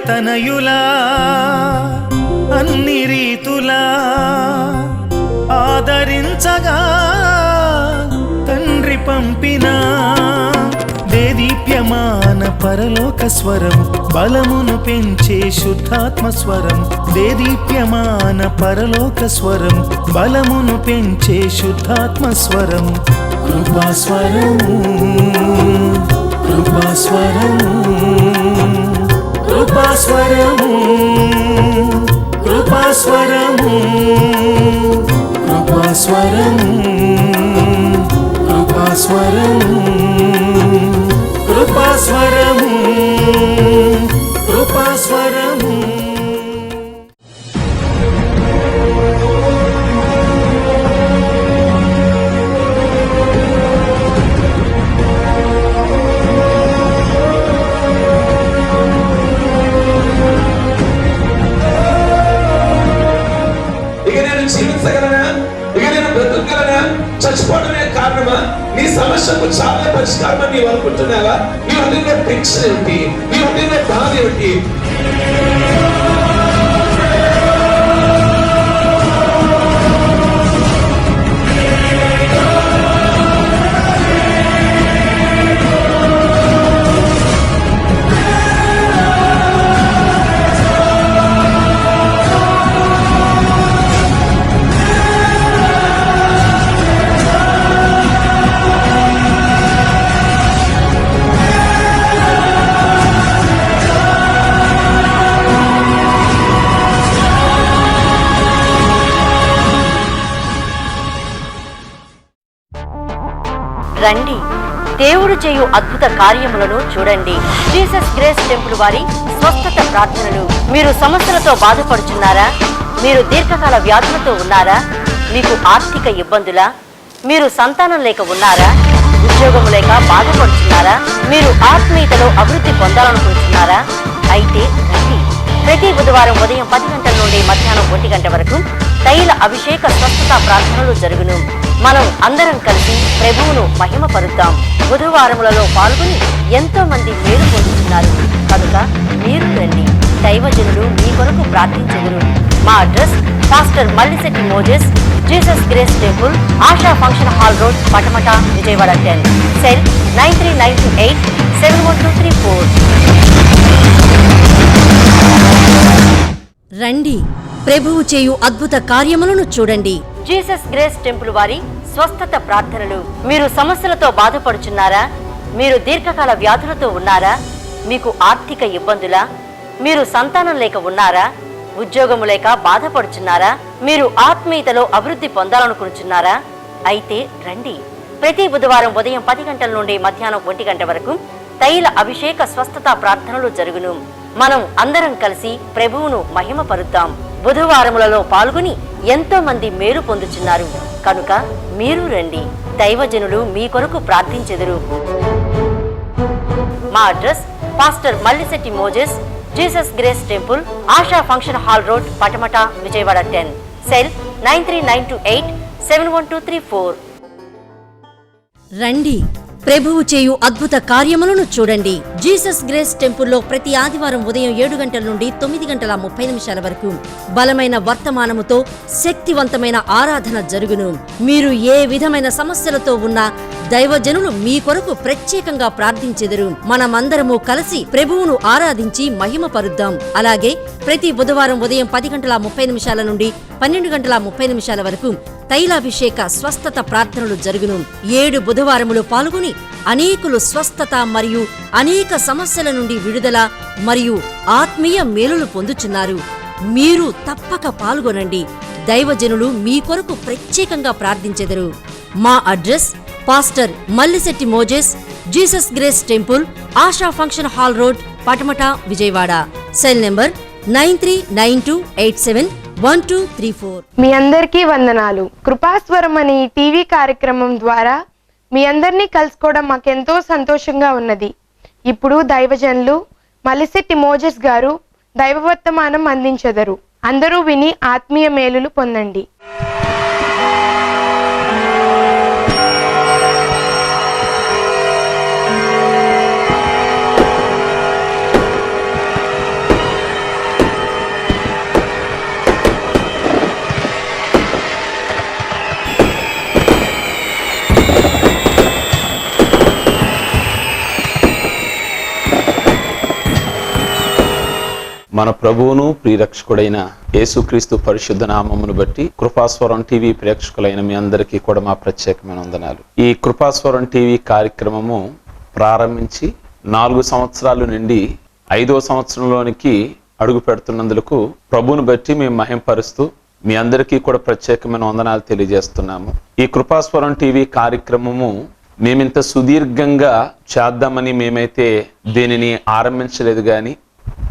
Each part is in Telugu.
తనయులా అన్ని రీతులా ఆదరించగా తండ్రి పంపిన దేదీప్యమాన పరలోక స్వరం బలమును పెంచే శుద్ధాత్మ స్వరం దేదీప్యమాన పరలోక స్వరం బలమును పెంచే శుద్ధాత్మ స్వరం కృపాస్వరము కృపాస్వరము కృపాస్వరము కృపాస్వరము కృపాస్వరము కృపాస్వరము కృపాస్వరము కృపాస్వరము చచ్చిపోవడమే కారణమా? నీ సమస్యకు చాలా పరిష్కారం నీవు అనుకుంటున్నావా? నీ హృదయంలో టెన్షన్ ఏంటి? నీ హృదయంలో బాధ ఏంటి? రండి, దేవుడు చేయు అద్భుత కార్యములను చూడండి. జీసస్ గ్రేస్ టెంపుల్ వారి స్వస్థత ప్రార్థనలు. మీరు సమస్యలతో బాధపడుచున్నారా? మీరు దీర్ఘకాల వ్యాధులతో ఉన్నారా? మీకు ఆర్థిక ఇబ్బందులా? మీరు సంతానం లేక ఉన్నారా? ఉద్యోగము లేక బాధపడుచున్నారా? మీరు ఆత్మీయతలో అభివృద్ధి పొందాలనుకుంటున్నారా? అయితే రండి. ప్రతి బుధవారం ఉదయం 10 గంటల నుండి మధ్యాహ్నం 1 గంట వరకు తైల అభిషేక స్వస్థత ప్రార్థనలు జరుగును. మనం అందరం కలిసి ప్రభువును మహిమపరుద్దాం. బుధవారములలో పాల్గొని ఎంతో మంది మేలు పొందుతున్నారు కనుక మీరు రండి. దైవజనులు మీ కొరకు ప్రార్థించెదరు. మా address pastor Mallisetti Moses, Jesus grace temple, ASHA function hall road, Patamata, Vijayawada 10. Cell 9392871234. రండి, ప్రభువు చేయు అద్భుత కార్యములను చూడండి. జీసస్ గ్రేస్ టెంపుల్ వారి స్వస్థత ప్రార్థనలు. మీరు సమస్యలతో బాధపడుచున్నారా? మీరు దీర్ఘకాల వ్యాధులతో ఉన్నారా? మీకు ఆర్థిక ఇబ్బందులా? మీరు సంతానం లేక ఉన్నారా? ఉద్యోగము లేక బాధపడుచున్నారా? మీరు ఆత్మీయతలో అభివృద్ధి పొందాలనుకుంటున్నారా? అయితే రండి. ప్రతి బుధవారం ఉదయం 10 గంటల నుండి మధ్యాహ్నం 1 గంట వరకు తైల అభిషేక స్వస్థత ప్రార్థనలు జరుగును. మనం అందరం కలిసి ప్రభువును మహిమపరుద్దాం. బుధవారములలో పాల్గొని ఎంతో మంది మేలు పొందుచున్నారు కనుక మీరు రండి. దైవజనులు మీ కొరకు ప్రార్థించెదరు. మా address pastor Mallisetti Moses, Jesus grace temple, ASHA function hall road, Patamata, Vijayawada 10. Cell 9392871234. రండి, ప్రభువు చేయు అద్భుత కార్యములను చూడండి. జీసస్ గ్రేస్ టెంపుల్లో ప్రతి ఆదివారం ఉదయం 7 గంటల నుండి 9:30 వరకు బలమైన వర్తమానముతో శక్తివంతమైన ఆరాధన జరుగును. మీరు ఏ విధమైన సమస్యలతో ఉన్నా దైవజనులు మీ కొరకు ప్రత్యేకంగా ప్రార్థించెదరు. మనమందరము కలిసి ప్రభువును ఆరాధించి మహిమపరుద్దాం. అలాగే ప్రతి బుధవారం ఉదయం 10:30 నుండి 12:30 వరకు తైలాభిషేక స్వస్థత ప్రార్థనలు జరుగును. 7 బుధవారములు పాల్గొని అనేకులు స్వస్థత మరియు అనేక సమస్యల నుండి విడుదల మరియు ఆత్మీయ మేలులు పొందుచున్నారు. మీరు తప్పక పాల్గొనండి. దైవజనులు మీ కొరకు ప్రత్యేకంగా ప్రార్థించెదరు. మా address pastor Mallisetti Moses, Jesus grace temple, ASHA function hall road, Patamata, Vijayawada. Cell number 9392871234. మీ అందరికీ వందనాలు. కృపాస్వరం అనే ఈ టీవీ కార్యక్రమం ద్వారా మీ అందరినీ కలుసుకోవడం మాకెంతో సంతోషంగా ఉన్నది. ఇప్పుడు దైవజనులు మల్లిశెట్టి మోజెస్ గారు దైవవర్తమానం అందించెదరు. అందరూ విని ఆత్మీయ మేలులు పొందండి. మన ప్రభువును ప్రియరక్షకుడైన యేసుక్రీస్తు పరిశుద్ధ నామమును బట్టి కృపాస్వరం టీవీ ప్రేక్షకులైన మీ అందరికీ కూడా మా ప్రత్యేకమైన వందనాలు. ఈ కృపాస్వరం టీవీ కార్యక్రమము ప్రారంభించి 4 సంవత్సరాలు నుండి 5వ సంవత్సరంలోనికి అడుగు పెడుతున్నందుకు ప్రభువును బట్టి మేము మహింపరుస్తూ మీ అందరికీ కూడా ప్రత్యేకమైన వందనాలు తెలియజేస్తున్నాము. ఈ కృపాస్వరం టీవీ కార్యక్రమము మేమింత సుదీర్ఘంగా చేద్దామని మేమైతే దీనిని ఆరంభించలేదు, కానీ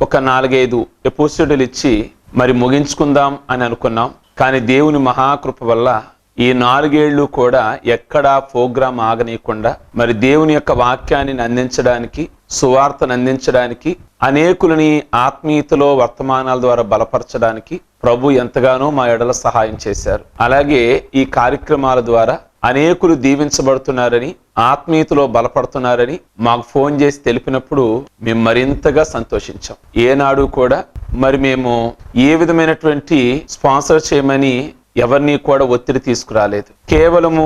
ఒక 4-5 ఎపిసోడ్లు ఇచ్చి మరి ముగించుకుందాం అని అనుకున్నాం. కానీ దేవుని మహాకృప వల్ల ఈ 4 ఏళ్ళు కూడా ఎక్కడా ప్రోగ్రాం ఆగనీయకుండా మరి దేవుని యొక్క వాక్యాన్ని అందించడానికి, సువార్తను అందించడానికి, అనేకులని ఆత్మీయతలో వర్తమానాల ద్వారా బలపరచడానికి ప్రభు ఎంతగానో మా ఎడల సహాయం చేశారు. అలాగే ఈ కార్యక్రమాల ద్వారా అనేకులు దీవించబడుతున్నారని, ఆత్మీయతలో బలపడుతున్నారని మాకు ఫోన్ చేసి తెలిపినప్పుడు మేము మరింతగా సంతోషించాం. ఏనాడు కూడా మరి మేము ఏ విధమైనటువంటి స్పాన్సర్ చేయమని ఎవరిని కూడా ఒత్తిడి తీసుకురాలేదు. కేవలము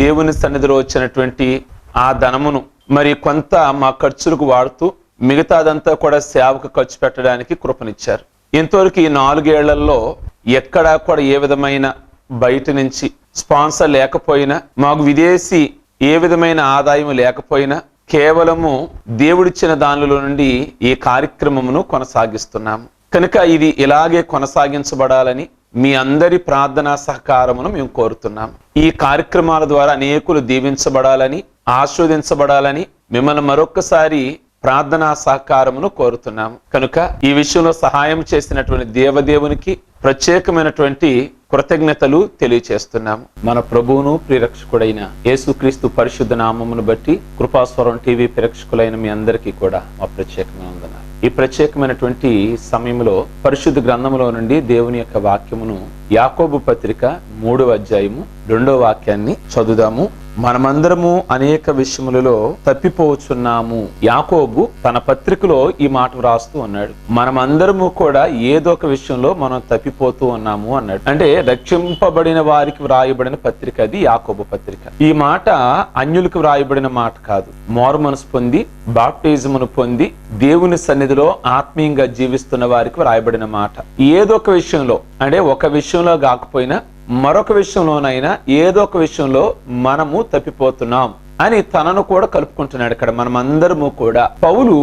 దేవుని సన్నిధిలో వచ్చినటువంటి ఆ ధనమును మరి కొంత మా ఖర్చులకు వాడుతూ మిగతాదంతా కూడా సేవకు ఖర్చు పెట్టడానికి కృపనిచ్చారు. ఇంతవరకు ఈ 4 ఏళ్లలో ఎక్కడా కూడా ఏ విధమైన బయట నుంచి స్పాన్సర్ లేకపోయినా, మాకు విదేశీ ఏ విధమైన ఆదాయం లేకపోయినా, కేవలము దేవుడిచ్చిన దానిలో నుండి ఈ కార్యక్రమమును కొనసాగిస్తున్నాము. కనుక ఇది ఇలాగే కొనసాగించబడాలని మీ అందరి ప్రార్థనా సహకారమును మేము కోరుతున్నాము. ఈ కార్యక్రమాల ద్వారా అనేకులు దీవించబడాలని, ఆస్వాదించబడాలని మిమ్మల్ని మరొక్కసారి ప్రార్థనా సహకారమును కోరుతున్నాము. కనుక ఈ విషయంలో సహాయం చేసినటువంటి దేవదేవునికి ప్రత్యేకమైనటువంటి కృతజ్ఞతలు తెలియచేస్తున్నాము. మన ప్రభువును ప్రియరక్షకుడైన యేసుక్రీస్తు పరిశుద్ధ నామమును బట్టి కృపాస్వరం టీవీ ప్రేక్షకులైన మీ అందరికీ కూడా మా ప్రత్యేకమైన వందనాలు. ఈ ప్రత్యేకమైనటువంటి సమయంలో పరిశుద్ధ గ్రంథములో నుండి దేవుని యొక్క వాక్యమును యాకోబు పత్రిక 3వ అధ్యాయము 2వ వాక్యాన్ని చదువుదాము. మనమందరము అనేక విషయములలో తప్పిపోచున్నాము. యాకోబు తన పత్రికలో ఈ మాట వ్రాస్తూ అన్నాడు, మనమందరము కూడా ఏదో ఒక విషయంలో మనం తప్పిపోతూ ఉన్నాము అన్నాడు. అంటే రక్షింపబడిన వారికి వ్రాయబడిన పత్రిక అది యాకోబు పత్రిక. ఈ మాట అన్యులకు వ్రాయబడిన మాట కాదు. మారు మనసు పొంది బాప్టిజమును పొంది దేవుని సన్నిధిలో ఆత్మీయంగా జీవిస్తున్న వారికి వ్రాయబడిన మాట. ఏదో ఒక విషయంలో, అంటే ఒక విషయంలో కాకపోయినా మరొక విషయంలోనైనా ఏదో ఒక విషయంలో మనము తప్పిపోతున్నాం అని తనను కూడా కలుపుకుంటున్నాడు. ఇక్కడ మనమందరము కూడా పౌలు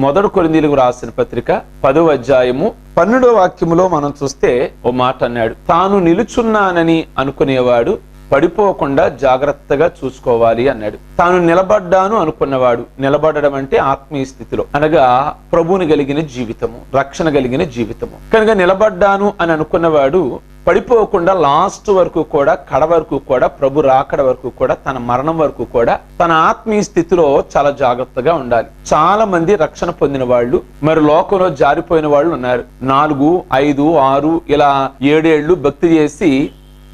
1 కొరింథీయులకు రాసిన పత్రిక 10వ అధ్యాయము 12వ వాక్యములో మనం చూస్తే ఓ మాట అన్నాడు, తాను నిలుచున్నానని అనుకునేవాడు పడిపోకుండా జాగ్రత్తగా చూసుకోవాలి అన్నాడు. తాను నిలబడ్డాను అనుకున్నవాడు, నిలబడడం అంటే ఆత్మీయ స్థితిలో, అనగా ప్రభువుని కలిగిన జీవితము, రక్షణ కలిగిన జీవితము. కనుక నిలబడ్డాను అని అనుకున్నవాడు పడిపోకుండా లాస్ట్ వరకు కూడా, కడ వరకు కూడా, ప్రభు రాకడ వరకు కూడా, తన మరణం వరకు కూడా తన ఆత్మీయ స్థితిలో చాలా జాగ్రత్తగా ఉండాలి. చాలా మంది రక్షణ పొందిన వాళ్ళు మరి లోకంలో జారిపోయిన వాళ్ళు ఉన్నారు. 4, 5, 6 ఇలా 7 ఏళ్లు భక్తి చేసి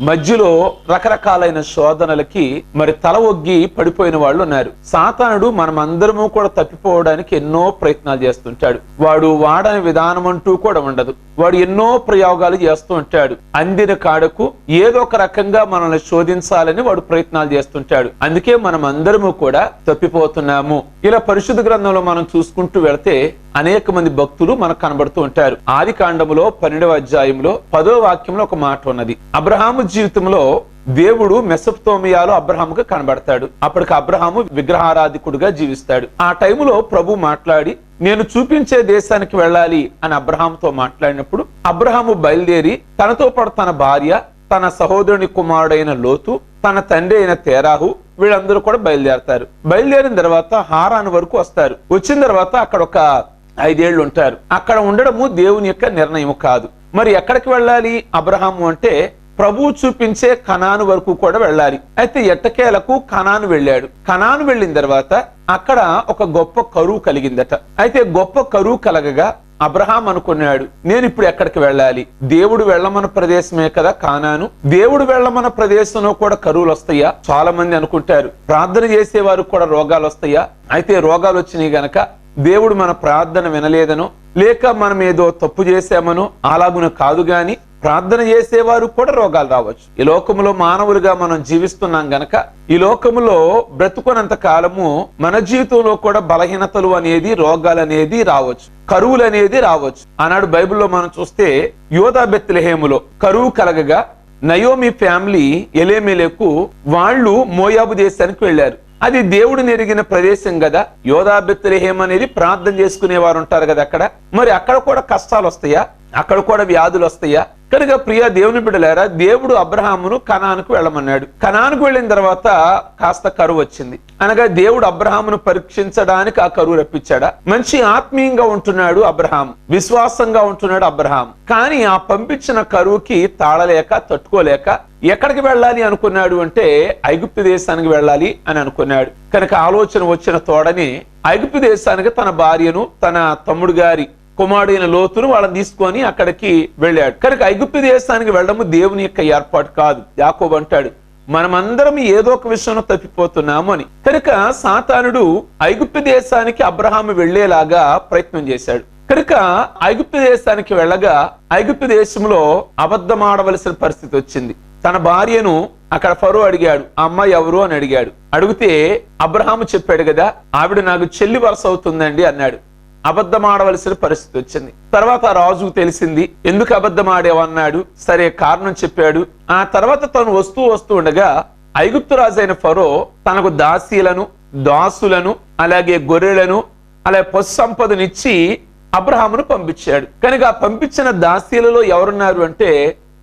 మధ్యలో రకరకాలైన శోధనలకి మరి తల ఒగ్గి పడిపోయిన వాళ్ళు ఉన్నారు. సాతానుడు మనమందరము కూడా తప్పిపోవడానికి ఎన్నో ప్రయత్నాలు చేస్తుంటాడు. వాడు వాడని విధానం అంటూ కూడా ఉండదు. వాడు ఎన్నో ప్రయోగాలు చేస్తూ ఉంటాడు. అందిన కాడకు ఏదో ఒక రకంగా మనల్ని శోధించాలని వాడు ప్రయత్నాలు చేస్తుంటాడు. అందుకే మనం అందరము కూడా తప్పిపోతున్నాము. ఇలా పరిశుద్ధ గ్రంథంలో మనం చూసుకుంటూ వెళితే అనేక మంది భక్తులు మనకు కనబడుతూ ఉంటారు. ఆది కాండములో 12వ అధ్యాయంలో 10వ వాక్యంలో ఒక మాట ఉన్నది. అబ్రహాము జీవితంలో దేవుడు మెసొపొతేమియాలో అబ్రహాముకు కనబడతాడు. అప్పటికి అబ్రహాము విగ్రహారాధికుడుగా జీవిస్తాడు. ఆ టైములో ప్రభు మాట్లాడి నేను చూపించే దేశానికి వెళ్ళాలి అని అబ్రహాముతో మాట్లాడినప్పుడు అబ్రహాము బయలుదేరి తనతో పాటు తన భార్య, తన సహోదరుని కుమారుడైన లోతు, తన తండ్రి అయిన తేరాహు వీళ్ళందరూ కూడా బయలుదేరతారు. బయలుదేరిన తర్వాత హారాను వరకు వస్తారు. వచ్చిన తర్వాత అక్కడ ఒక 5 ఏళ్ళు ఉంటారు. అక్కడ ఉండడము దేవుని యొక్క నిర్ణయం కాదు. మరి ఎక్కడికి వెళ్ళాలి అబ్రహాము అంటే ప్రభువు చూపించే కనాను వరకు కూడా వెళ్ళాలి. అయితే ఎట్టకేలకు కనాను వెళ్ళాడు. కనాను వెళ్ళిన తర్వాత అక్కడ ఒక గొప్ప కరువు కలిగిందట. అయితే గొప్ప కరువు కలగగా అబ్రహాం అనుకున్నాడు, నేను ఇప్పుడు ఎక్కడికి వెళ్ళాలి? దేవుడు వెళ్ళమన్న ప్రదేశమే కదా కానాను. దేవుడు వెళ్ళమన్న ప్రదేశంలో కూడా కరువులు వస్తాయా? చాలా మంది అనుకుంటారు. ప్రార్థన చేసేవారు కూడా రోగాలు వస్తాయా? అయితే రోగాలు వచ్చినాయి గనక దేవుడు మన ప్రార్థన వినలేదనో, లేక మనం ఏదో తప్పు చేశామనో అలాగున కాదు గాని ప్రార్థన చేసేవారు కూడా రోగాలు రావచ్చు. ఈ లోకములో మానవులుగా మనం జీవిస్తున్నాం గనక ఈ లోకములో బ్రతుకున్నంత కాలము మన జీవితంలో కూడా బలహీనతలు అనేది, రోగాలు అనేది రావచ్చు, కరువులు అనేది రావచ్చు. ఆనాడు బైబిల్లో మనం చూస్తే యోదా బెత్లెహేములో కరువు కలగగా నయోమి ఫ్యామిలీ ఎలేమెలకు వాళ్ళు మోయాబు దేశానికి వెళ్లారు. అది దేవుడు నెరిగిన ప్రదేశం కదా. యోదా బెత్లెహేం అనేది ప్రార్థన చేసుకునేవారు ఉంటారు కదా అక్కడ. మరి అక్కడ కూడా కష్టాలు వస్తాయా? అక్కడ కూడా వ్యాధులు వస్తాయా? కనుక ప్రియ దేవుని బిడ్డలారా, దేవుడు అబ్రహామును కనానుకు వెళ్ళమన్నాడు. కనానుకు వెళ్ళిన తర్వాత కాస్త కరువు వచ్చింది. అనగా దేవుడు అబ్రహామును పరీక్షించడానికి ఆ కరువు రప్పించాడా? మంచి ఆత్మీయంగా ఉంటున్నాడు అబ్రహాం, విశ్వాసంగా ఉంటున్నాడు అబ్రహాం. కానీ ఆ పంపించిన కరువుకి తాళలేక, తట్టుకోలేక ఎక్కడికి వెళ్ళాలి అనుకున్నాడు అంటే ఐగుప్తు దేశానికి వెళ్ళాలి అని అనుకున్నాడు. కనుక ఆలోచన వచ్చిన తోడని ఐగుప్తు దేశానికి తన భార్యను, తన తమ్ముడు గారి కుమారుడైన లోతును వాళ్ళని తీసుకొని అక్కడికి వెళ్ళాడు. కనుక ఐగుప్తు దేశానికి వెళ్ళడము దేవుని యొక్క ఏర్పాటు కాదు. యాకోబు అంటాడు, మనమందరం ఏదో ఒక విషయంలో తప్పిపోతున్నాము అని. కనుక సాతానుడు ఐగుప్తు దేశానికి అబ్రహాము వెళ్లేలాగా ప్రయత్నం చేశాడు. కనుక ఐగుప్తు దేశానికి వెళ్ళగా ఐగుప్తు దేశంలో అబద్ధం ఆడవలసిన పరిస్థితి వచ్చింది. తన భార్యను అక్కడ ఫరో అడిగాడు, ఆ అమ్మాయి ఎవరు అని అడిగాడు. అడిగితే అబ్రహాము చెప్పాడు కదా, ఆవిడ నాకు చెల్లి వరుస అవుతుందండి అన్నాడు. అబద్ధం ఆడవలసిన పరిస్థితి వచ్చింది. తర్వాత రాజుకు తెలిసింది, ఎందుకు అబద్ధం ఆడేవన్నాడు. సరే కారణం చెప్పాడు. ఆ తర్వాత తను వస్తూ ఉండగా ఐగుప్తు రాజు అయిన ఫరో తనకు దాసీలను, దాసులను, అలాగే గొర్రెలను, అలాగే పశు సంపదనిచ్చి అబ్రహామును పంపించాడు. కనుక ఆ పంపించిన దాసీలలో ఎవరున్నారు అంటే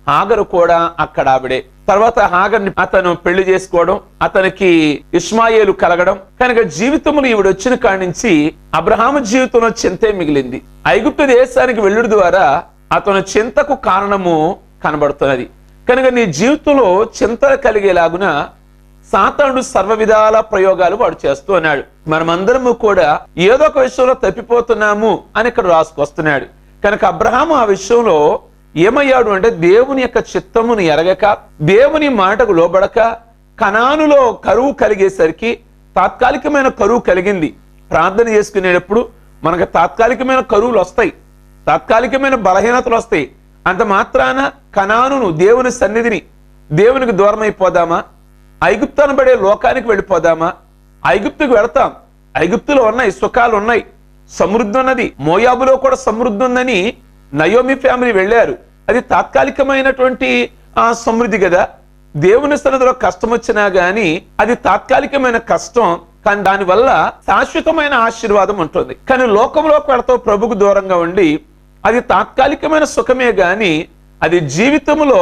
హాగరు కూడా అక్కడ ఆవిడే. తర్వాత హాగర్ని అతను పెళ్లి చేసుకోవడం, అతనికి ఇష్మాయేలు కలగడం. కనుక జీవితంలో ఈవిడ వచ్చిన కాడి నుంచి అబ్రహాము జీవితంలో చింతే మిగిలింది. ఐగుప్తు దేశానికి వెళ్ళుడు ద్వారా అతను చింతకు కారణము కనబడుతున్నది. కనుక నీ జీవితంలో చింత కలిగేలాగున సాతానుడు సర్వ విధాల ప్రయోగాలు వాడు చేస్తూ ఉన్నాడు. మనమందరము కూడా ఏదో ఒక విషయంలో తప్పిపోతున్నాము అని ఇక్కడ రాసుకొస్తున్నాడు. కనుక అబ్రహాము ఆ విషయంలో ఏమయ్యాడు అంటే దేవుని యొక్క చిత్తమును ఎరగక, దేవుని మాటకు లోబడక, కనానులో కరువు కలిగేసరికి తాత్కాలికమైన కరువు కలిగింది. ప్రార్థన చేసుకునేటప్పుడు మనకు తాత్కాలికమైన కరువులు వస్తాయి, తాత్కాలికమైన బలహీనతలు వస్తాయి. అంత మాత్రాన కనానును, దేవుని సన్నిధిని, దేవునికి దూరం అయిపోదామా? ఐగుప్తు అనబడే లోకానికి వెళ్ళిపోదామా? ఐగుప్తుకు వెళతాం. ఐగుప్తులో ఉన్నాయి, సుఖాలు ఉన్నాయి, సమృద్ధి ఉన్నది. మోయాబులో కూడా సమృద్ధి ఉందని నయోమి ఫ్యామిలీ వెళ్ళారు. అది తాత్కాలికమైనటువంటి సమృద్ధి కదా. దేవుని సన్నిధిలో కష్టం వచ్చినా గాని అది తాత్కాలికమైన కష్టం, కానీ దాని వల్ల శాశ్వతమైన ఆశీర్వాదం ఉంటుంది. కానీ లోకంలోకి వెళతావు ప్రభుకు దూరంగా ఉండి, అది తాత్కాలికమైన సుఖమే గాని అది జీవితంలో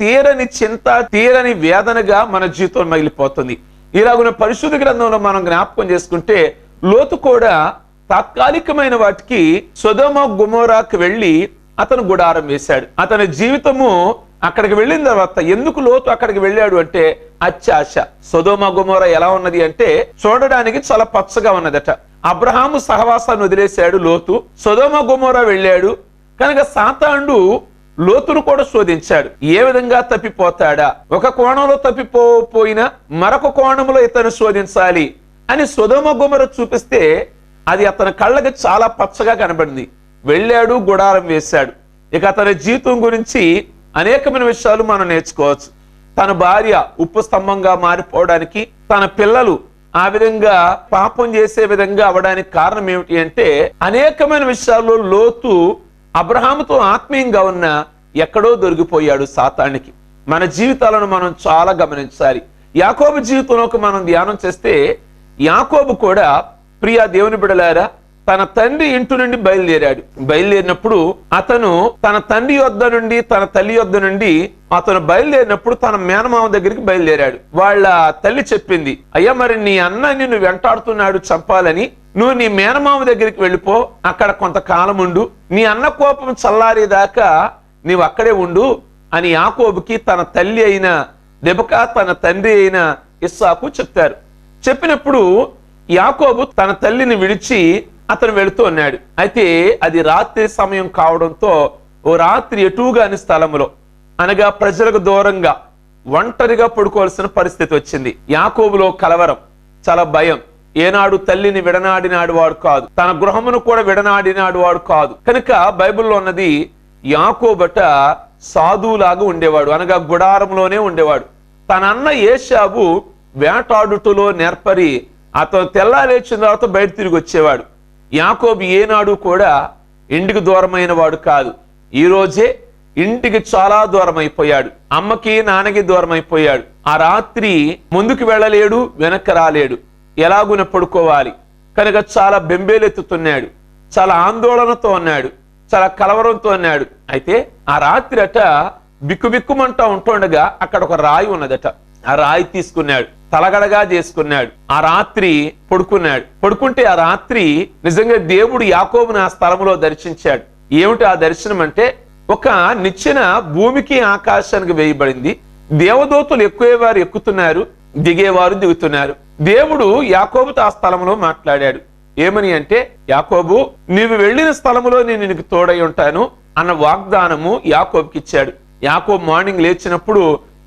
తీరని చింత, తీరని వేదనగా మన జీవితం మిగిలిపోతుంది. ఇలాగున్న పరిశుద్ధ గ్రంథంలో మనం జ్ఞాపకం చేసుకుంటే లోతు కూడా తాత్కాలికమైన వాటికి సొదొమ గొమొరాకు వెళ్లి అతను గుడారం వేశాడు. అతని జీవితము అక్కడికి వెళ్ళిన తర్వాత ఎందుకు లోతు అక్కడికి వెళ్ళాడు అంటే అత్యాశ. సొదొమ గొమొరా ఎలా ఉన్నది అంటే చూడడానికి చాలా పచ్చగా ఉన్నదట. అబ్రహాము సహవాసాన్ని వదిలేశాడు లోతు, సొదొమ గొమొరా వెళ్ళాడు. కనుక సాతానుడు లోతును కూడా శోధించాడు. ఏ విధంగా తప్పిపోతాడా, ఒక కోణంలో తప్పిపోయినా మరొక కోణంలో ఇతను శోధించాలి అని సొదొమ గొమొరా చూపిస్తే అది అతని కళ్ళకి చాలా పచ్చగా కనబడింది. వెళ్ళాడు, గుడారం వేశాడు. ఇక అతని జీవితం గురించి అనేకమైన విషయాలు మనం నేర్చుకోవచ్చు. తన భార్య ఉప్పు స్తంభంగా మారిపోవడానికి, తన పిల్లలు ఆ విధంగా పాపం చేసే విధంగా అవడానికి కారణం ఏమిటి అంటే అనేకమైన విషయాల్లో లోతు అబ్రహాముతో ఆత్మీయంగా ఉన్న ఎక్కడో దొరికిపోయాడు సాతానికి. మన జీవితాలను మనం చాలా గమనించాలి. యాకోబు జీవితంలోకి మనం ధ్యానం చేస్తే యాకోబు కూడా ప్రియ దేవుని బిడలారా తన తండ్రి ఇంటి నుండి బయలుదేరినప్పుడు అతను తన తండ్రి యొద్ద నుండి, తన తల్లి యొద్ద నుండి అతను బయలుదేరినప్పుడు తన మేనమామ దగ్గరికి బయలుదేరాడు. వాళ్ళ తల్లి చెప్పింది, అయ్యా మరి నీ అన్న నిన్ను వెంటాడుతున్నాడు చంపాలని, నువ్వు నీ మేనమామ దగ్గరికి వెళ్ళిపో, అక్కడ కొంతకాలం ఉండు, నీ అన్న కోపం చల్లారేదాకా నీవు అక్కడే ఉండు అని యాకోబుకి తన తల్లి అయిన రెబెకా, తన తండ్రి అయిన ఇస్సాకు చెప్తారు. చెప్పినప్పుడు యాకోబు తన తల్లిని విడిచి అతను వెళుతూ ఉన్నాడు. అయితే అది రాత్రి సమయం కావడంతో ఓ రాత్రి ఎటుగాని స్థలంలో, అనగా ప్రజలకు దూరంగా ఒంటరిగా పడుకోవాల్సిన పరిస్థితి వచ్చింది. యాకోబులో కలవరం, చాలా భయం. ఏనాడు తల్లిని విడనాడినాడు వాడు కాదు, తన గృహమును కూడా విడనాడినాడు వాడు కాదు. కనుక బైబిల్లో ఉన్నది యాకోబట సాధువులాగా ఉండేవాడు, అనగా గుడారంలోనే ఉండేవాడు. తన అన్న ఏశావు వేటాడుటలో నేర్పరి అతను తెల్లారేచిన తర్వాత బయట తిరిగి వచ్చేవాడు. యాకోబు ఏనాడు కూడా ఇంటికి దూరమైన వాడు కాదు. ఈ రోజే ఇంటికి చాలా దూరం అయిపోయాడు. అమ్మకి నాన్నకి దూరం అయిపోయాడు. ఆ రాత్రి ముందుకు వెళ్ళలేడు, వెనక్కి రాలేడు. ఎలాగున పడుకోవాలి కనుక చాలా బెంబేలెత్తుతున్నాడు, చాలా ఆందోళనతో ఉన్నాడు, చాలా కలవరంతో ఉన్నాడు. అయితే ఆ రాత్రి అట బిక్కుబిక్కుమంటా ఉంటుండగా అక్కడ ఒక రాయి ఉన్నదట. ఆ రాయి తీసుకున్నాడు, తలగడగా చేసుకున్నాడు. ఆ రాత్రి పడుకున్నాడు. పడుకుంటే ఆ రాత్రి నిజంగా దేవుడు యాకోబుని ఆ స్థలంలో దర్శించాడు. ఏమిటి ఆ దర్శనం అంటే, ఒక నిచ్చెన భూమికి ఆకాశానికి వేయబడింది. దేవదూతలు ఎక్కువేవారు ఎక్కుతున్నారు, దిగేవారు దిగుతున్నారు. దేవుడు యాకోబుతో ఆ స్థలంలో మాట్లాడాడు. ఏమని అంటే, యాకోబు నీవు వెళ్ళిన స్థలములో నేను నీకు తోడై ఉంటాను అన్న వాగ్దానము యాకోబుకి ఇచ్చాడు. యాకోబు మార్నింగ్ లేచినప్పుడు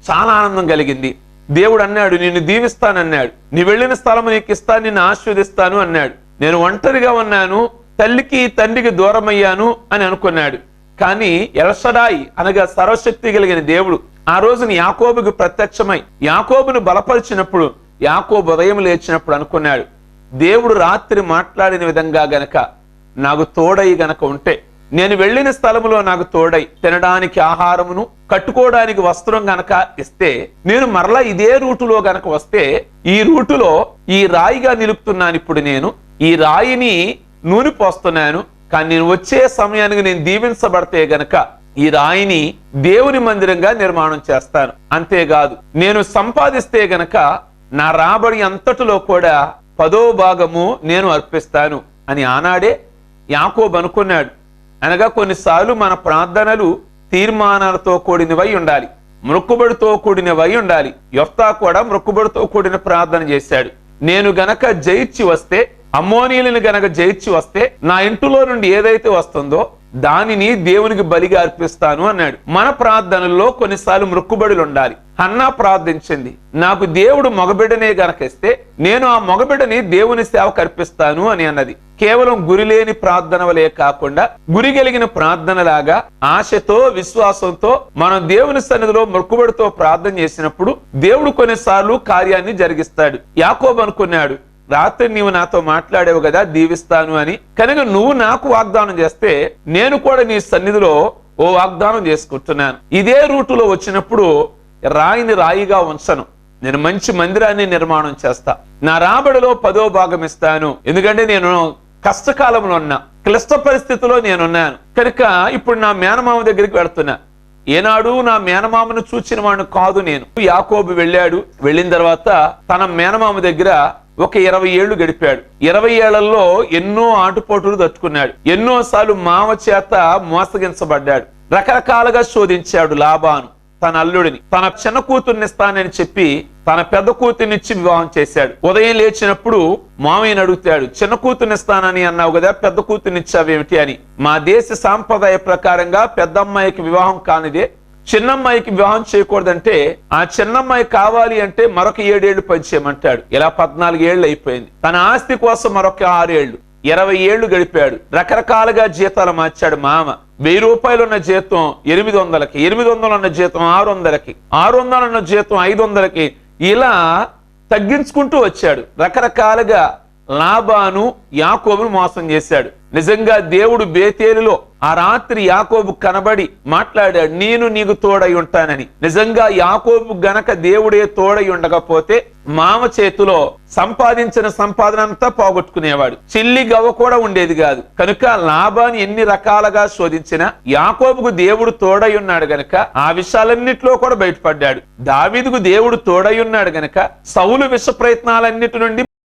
చాలా ఆనందం కలిగింది. దేవుడు అన్నాడు, నిన్ను దీవిస్తానన్నాడు. నీ వెళ్ళిన స్థలము నీకు ఇస్తాను, నిన్ను ఆశీర్వదిస్తాను అన్నాడు. నేను ఒంటరిగా ఉన్నాను, తల్లికి తండ్రికి దూరమయ్యాను అని అనుకున్నాడు. కానీ ఎల్షడాయి అనగా సర్వశక్తి కలిగిన దేవుడు ఆ రోజున యాకోబుకు ప్రత్యక్షమై యాకోబును బలపరిచినప్పుడు, యాకోబు ఉదయం లేచినప్పుడు అనుకున్నాడు, దేవుడు రాత్రి మాట్లాడిన విధంగా గనక నాకు తోడై గనక ఉంటే, నేను వెళ్ళిన స్థలములో నాకు తోడై తినడానికి ఆహారమును కట్టుకోవడానికి వస్త్రం గనక ఇస్తే, నేను మరలా ఇదే రూటులో గనక వస్తే, ఈ రూటులో ఈ రాయిగా నిలుపుతున్నాను. ఇప్పుడు నేను ఈ రాయిని నూనె పోస్తున్నాను, కానీ నేను వచ్చే సమయానికి నేను దీవించబడితే గనక ఈ రాయిని దేవుని మందిరంగా నిర్మాణం చేస్తాను. అంతేకాదు నేను సంపాదిస్తే గనక నా రాబడి అంతటిలో కూడా 10వ భాగము నేను అర్పిస్తాను అని ఆనాడే యాకోబు అనుకున్నాడు. అనగా కొన్నిసార్లు మన ప్రార్థనలు తీర్మానాలతో కూడినవై ఉండాలి, మొక్కుబడితో కూడినవై ఉండాలి. యొఫ్తా కూడా మొక్కుబడితో కూడిన ప్రార్థన చేశాడు. నేను గనక జయించి వస్తే, అమ్మోనీయులను గనక జయించి వస్తే, నా ఇంటిలో నుండి ఏదైతే వస్తుందో దానిని దేవునికి బలిగా అర్పిస్తాను అన్నాడు. మన ప్రార్థనల్లో కొన్నిసార్లు మొక్కుబడులు ఉండాలి. హన్నా ప్రార్థించింది, నాకు దేవుడు మగబిడ్డనే గనక ఇస్తే నేను ఆ మగబిడ్డని దేవుని సేవకు అర్పిస్తాను అని అన్నది. కేవలం గురి లేని ప్రార్థన వలే కాకుండా గురి కలిగిన ప్రార్థనలాగా ఆశతో విశ్వాసంతో మనం దేవుని సన్నిధిలో మొక్కుబడితో ప్రార్థన చేసినప్పుడు దేవుడు కొన్నిసార్లు కార్యాన్ని జరిగిస్తాడు. యాకోబు అనుకున్నాడు, రాత్రి నీవు నాతో మాట్లాడేవు కదా దీవిస్తాను అని, కనుక నువ్వు నాకు వాగ్దానం చేస్తే నేను కూడా నీ సన్నిధిలో ఓ వాగ్దానం చేసుకుంటున్నాను. ఇదే రూటులో వచ్చినప్పుడు రాయిని రాయిగా ఉంచను, నేను మంచి మందిరాన్ని నిర్మాణం చేస్తా, నా రాబడిలో 10వ భాగం ఇస్తాను. ఎందుకంటే నేను కష్టకాలంలో ఉన్నా, క్లిష్ట పరిస్థితిలో నేనున్నాను కనుక ఇప్పుడు నా మేనమామ దగ్గరికి వెళ్తున్నా. ఏనాడు నా మేనమామను చూచిన వాడిని కాదు నేను. యాకోబు వెళ్ళాడు. వెళ్ళిన తర్వాత తన మేనమామ దగ్గర ఒక 20 ఏళ్లు గడిపాడు. 20 ఏళ్లలో ఎన్నో ఆటుపోటులు తట్టుకున్నాడు. ఎన్నోసార్లు మామ చేత మోసగించబడ్డాడు. రకరకాలుగా శోధించాడు లాబాను తన అల్లుడిని. తన చిన్న కూతుర్ని ఇస్తానని చెప్పి తన పెద్ద కూతుర్నిచ్చి వివాహం చేశాడు. ఉదయం లేచినప్పుడు మామయ్యని అడుగుతాడు, చిన్న కూతుర్ని ఇస్తానని అన్నావు కదా, పెద్ద కూతుర్నిచ్చావేమిటి అని. మా దేశ సాంప్రదాయ ప్రకారంగా పెద్ద అమ్మాయికి వివాహం కానిదే చిన్నమ్మాయికి వివాహం చేయకూడదంటే, ఆ చిన్నమ్మాయి కావాలి అంటే మరొక 7 ఏళ్లు పనిచేయమంటాడు. ఇలా 14 ఏళ్లు అయిపోయింది. తన ఆస్తి కోసం మరొక 6 ఏళ్లు, 20 ఏళ్లు గడిపాడు. రకరకాలుగా జీతాలు మార్చాడు మామ. 1000 రూపాయలు ఉన్న జీతం 800కి, 800 ఉన్న జీతం 600కి, 600 ఉన్న జీతం 500కి, ఇలా తగ్గించుకుంటూ వచ్చాడు. రకరకాలుగా లాబాను యాకోబును మోసం చేశాడు. నిజంగా దేవుడు బేతేలులో ఆ రాత్రి యాకోబు కనబడి మాట్లాడాడు, నేను నీకు తోడై ఉంటానని. నిజంగా యాకోబు గనక దేవుడే తోడై ఉండకపోతే మామ చేతిలో సంపాదించిన సంపాదన అంతా పోగొట్టుకునేవాడు. చిల్లి గవ్వ కూడా ఉండేది కాదు. కనుక లాబాని ఎన్ని రకాలుగా శోధించినా యాకోబుకు దేవుడు తోడై ఉన్నాడు గనక ఆ విషయాలన్నిట్లో కూడా బయటపడ్డాడు. దావీదుకు దేవుడు తోడై ఉన్నాడు గనక సౌలు విష ప్రయత్నాలన్నిటి నుండి